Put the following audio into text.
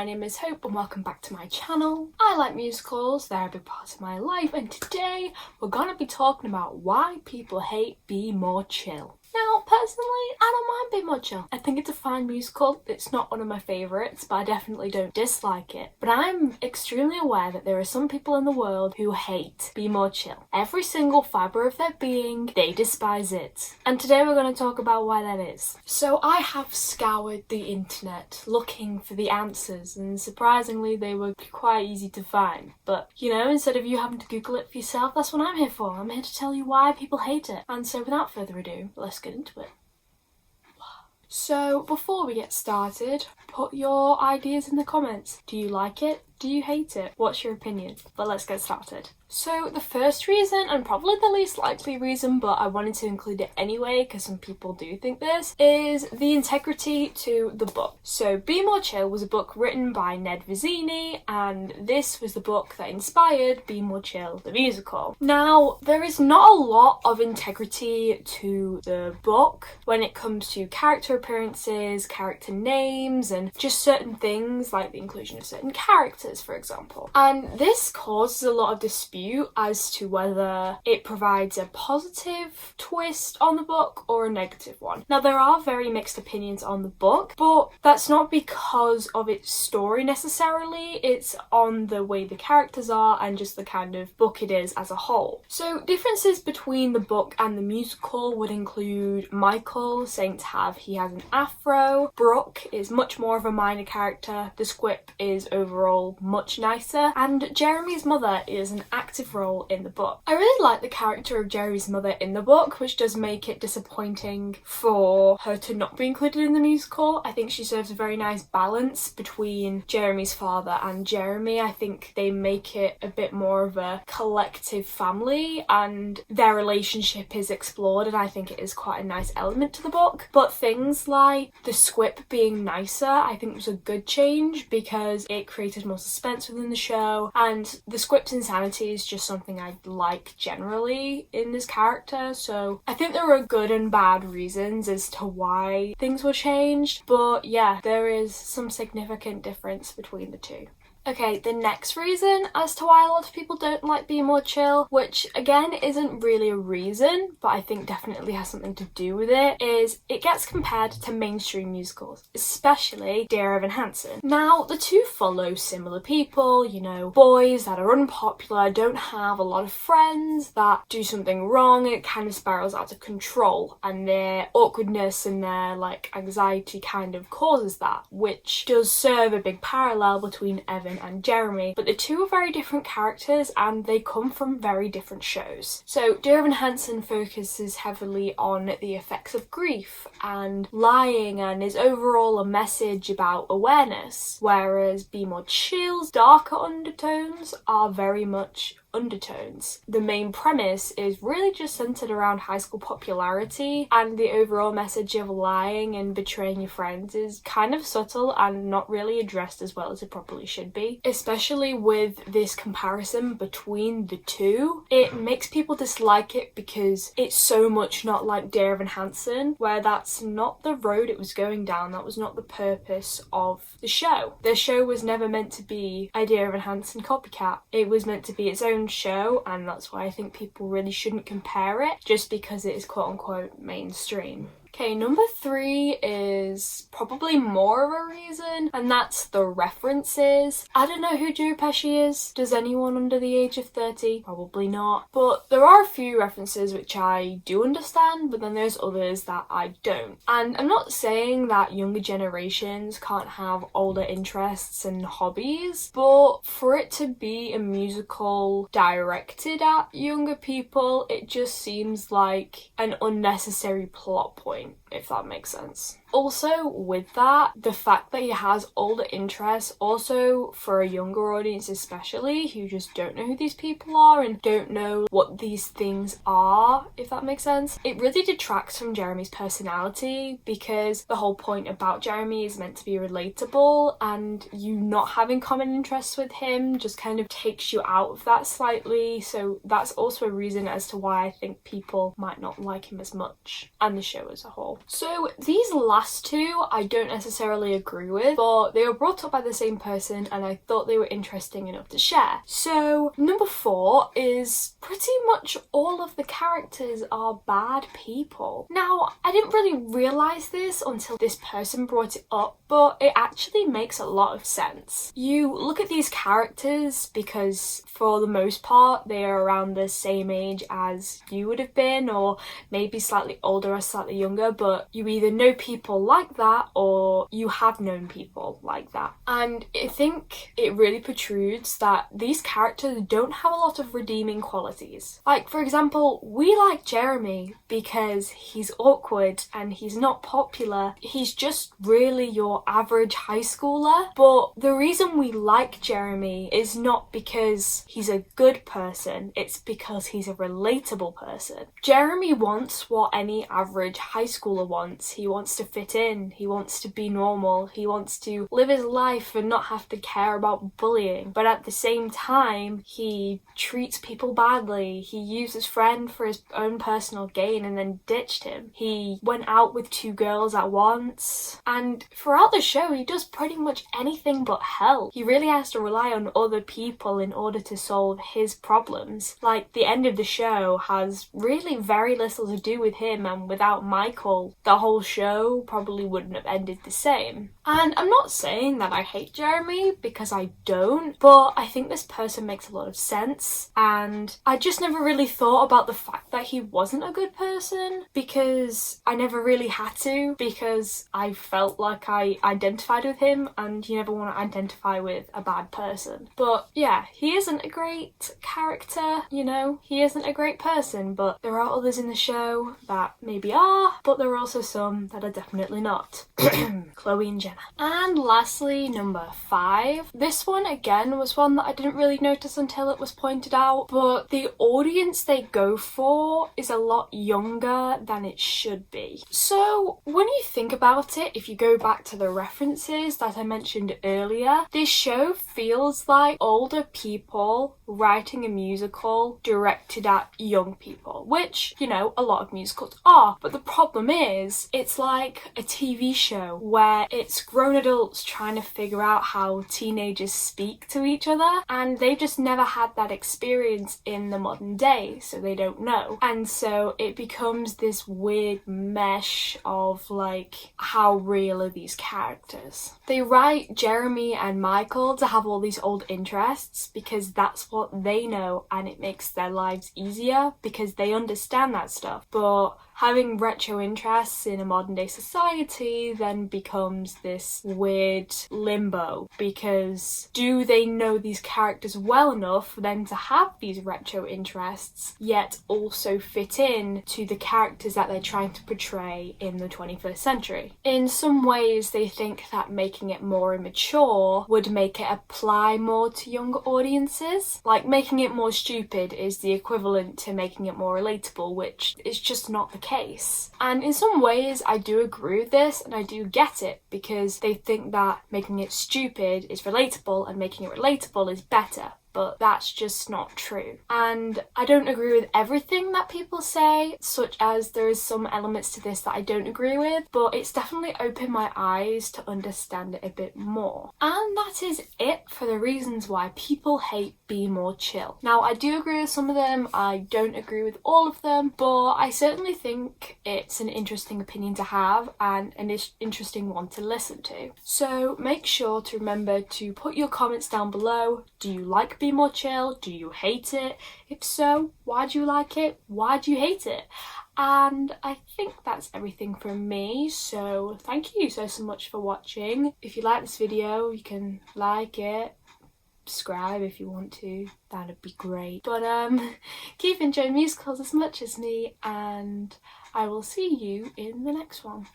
name is Hope and welcome back to my channel. I like musicals, they're a big part of my life, and today we're gonna be talking about why people hate Be More Chill. Now, personally, I don't mind Be More Chill. I think it's a fine musical. It's not one of my favourites, but I definitely don't dislike it. But I'm extremely aware that there are some people in the world who hate Be More Chill. Every single fibre of their being, they despise it. And today we're going to talk about why that is. So I have scoured the internet looking for the answers, and surprisingly they were quite easy to find. But, you know, instead of you having to Google it for yourself, that's what I'm here for. I'm here to tell you why people hate it. And so without further ado, let's get into it. So before we get started, put your ideas in the comments. Do you like it? Do you hate it? What's your opinion? But let's get started. So the first reason, and probably the least likely reason, but I wanted to include it anyway because some people do think this, is the integrity to the book. So Be More Chill was a book written by Ned Vizzini, and this was the book that inspired Be More Chill, the musical. Now, there is not a lot of integrity to the book when it comes to character appearances, character names, and just certain things like the inclusion of certain characters, for example. And this causes a lot of dispute as to whether it provides a positive twist on the book or a negative one. Now, there are very mixed opinions on the book, but that's not because of its story necessarily. It's on the way the characters are and just the kind of book it is as a whole. So differences between the book and the musical would include Michael saying he has an afro, Brooke is much more of a minor character, the squip is overall much nicer, and Jeremy's mother is an active role in the book. I really like the character of Jeremy's mother in the book, which does make it disappointing for her to not be included in the musical. I think she serves a very nice balance between Jeremy's father and Jeremy. I think they make it a bit more of a collective family and their relationship is explored, and I think it is quite a nice element to the book. But things like the squip being nicer I think was a good change because it created more suspense within the show, and the squip's insanity is just something I like generally in this character. So I think there were good and bad reasons as to why things were changed, but yeah, there is some significant difference between the two. Okay, the next reason as to why a lot of people don't like Be More Chill, which again isn't really a reason, but I think definitely has something to do with it, is it gets compared to mainstream musicals, especially Dear Evan Hansen. Now, the two follow similar people, you know, boys that are unpopular, don't have a lot of friends, that do something wrong, it kind of spirals out of control, and their awkwardness and their, like, anxiety kind of causes that, which does serve a big parallel between Evan and Jeremy, but the two are very different characters and they come from very different shows. So Dear Evan Hansen focuses heavily on the effects of grief and lying and is overall a message about awareness, whereas Be More Chill's darker undertones are very much undertones. The main premise is really just centered around high school popularity, and the overall message of lying and betraying your friends is kind of subtle and not really addressed as well as it probably should be. Especially with this comparison between the two, it makes people dislike it because it's so much not like Dear Evan Hansen, where that's not the road it was going down, that was not the purpose of the show. The show was never meant to be a Dear Evan Hansen copycat. It was meant to be its own show, and that's why I think people really shouldn't compare it just because it is quote-unquote mainstream. Okay, number 3 is probably more of a reason, and that's the references. I don't know who Joe Pesci is. Does anyone under the age of 30? Probably not. But there are a few references which I do understand, but then there's others that I don't. And I'm not saying that younger generations can't have older interests and hobbies, but for it to be a musical directed at younger people, it just seems like an unnecessary plot point, if that makes sense. Also, with that, the fact that he has older interests, also for a younger audience especially, who just don't know who these people are and don't know what these things are, if that makes sense, it really detracts from Jeremy's personality, because the whole point about Jeremy is meant to be relatable, and you not having common interests with him just kind of takes you out of that slightly. So that's also a reason as to why I think people might not like him as much, and the show as a whole. So these last two I don't necessarily agree with, but they were brought up by the same person and I thought they were interesting enough to share. So number 4 is pretty much all of the characters are bad people. Now, I didn't really realise this until this person brought it up, but it actually makes a lot of sense. You look at these characters because for the most part they are around the same age as you would have been, or maybe slightly older or slightly younger, but you either know people like that or you have known people like that. And I think it really protrudes that these characters don't have a lot of redeeming qualities. Like, for example, we like Jeremy because he's awkward and he's not popular. He's just really your average high schooler. But the reason we like Jeremy is not because he's a good person, it's because he's a relatable person. Jeremy wants what any average high schooler wants. He wants to fit in, he wants to be normal, he wants to live his life and not have to care about bullying. But at the same time, he treats people badly. He used his friend for his own personal gain and then ditched him. He went out with 2 girls at once. And throughout the show, he does pretty much anything but help. He really has to rely on other people in order to solve his problems. Like, the end of the show has really very little to do with him, and without Michael, the whole show probably wouldn't have ended the same. And I'm not saying that I hate Jeremy, because I don't, but I think this person makes a lot of sense, and I just never really thought about the fact that he wasn't a good person, because I never really had to, because I felt like I identified with him, and you never want to identify with a bad person. But yeah, he isn't a great character, you know, he isn't a great person, but there are others in the show that maybe are, but there are also some that are definitely not. Chloe and Jenna. And lastly, number 5. This one again was one that I didn't really notice until it was pointed out, but the audience they go for is a lot younger than it should be. So when you think about it, if you go back to the references that I mentioned earlier, this show feels like older people writing a musical directed at young people, which, you know, a lot of musicals are. But the problem is, it's like a TV show where it's grown adults trying to figure out how teenagers speak to each other, and they've just never had that experience in the modern day, so they don't know. And so it becomes this weird mesh of like, how real are these characters? They write Jeremy and Michael to have all these old interests because that's what they know, and it makes their lives easier because they understand that stuff. But having retro interests in a modern day society then becomes this weird limbo, because do they know these characters well enough then to have these retro interests yet also fit in to the characters that they're trying to portray in the 21st century? In some ways they think that making it more immature would make it apply more to younger audiences. Like, making it more stupid is the equivalent to making it more relatable, which is just not the case. And in some ways I do agree with this, and I do get it, because they think that making it stupid is relatable and making it relatable is better. But that's just not true. And I don't agree with everything that people say, such as there is some elements to this that I don't agree with, but it's definitely opened my eyes to understand it a bit more. And that is it for the reasons why people hate Be More Chill. Now, I do agree with some of them, I don't agree with all of them, but I certainly think it's an interesting opinion to have and an interesting one to listen to. So make sure to remember to put your comments down below. Do you like Be More Chill? Do you hate it? If so, why do you like it? Why do you hate it? And I think that's everything from me, so thank you so much for watching. If you like this video, you can like it, subscribe if you want to, that'd be great. But keep enjoying musicals as much as me, and I will see you in the next one.